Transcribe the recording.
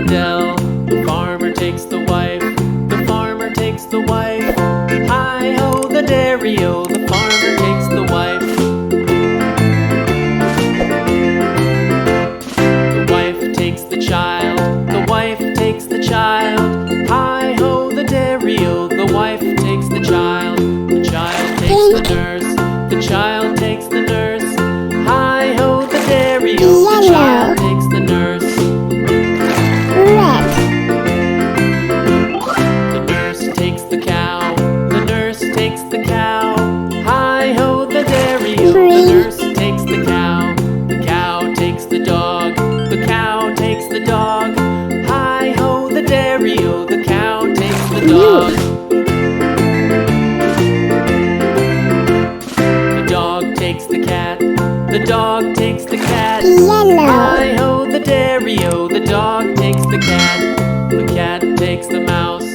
daffodil. The farmer takes the wife, the farmer takes the wife. Hi-ho, the dairy-o, the farmer takes the wife. The wife takes the child, the wife takes the child. Hi-ho, the dairy-o, the wife takes the child. The child takes the nurse, the child takes the nurse. Hi-ho, the dairy-o, the child takes the nurse. Red. The nurse takes the cow, the nurse takes the cow. Hi-ho, the dairy-o, the nurse takes the cow. The cow takes the dog, the cow takes the dog. Hi-ho, the dairy-o, the cow takes the dog. The dog takes the cat, the dog takes the cat. Yellow. Hi-ho, the dairy-o, the dog takes the cat. The cat takes the mouse,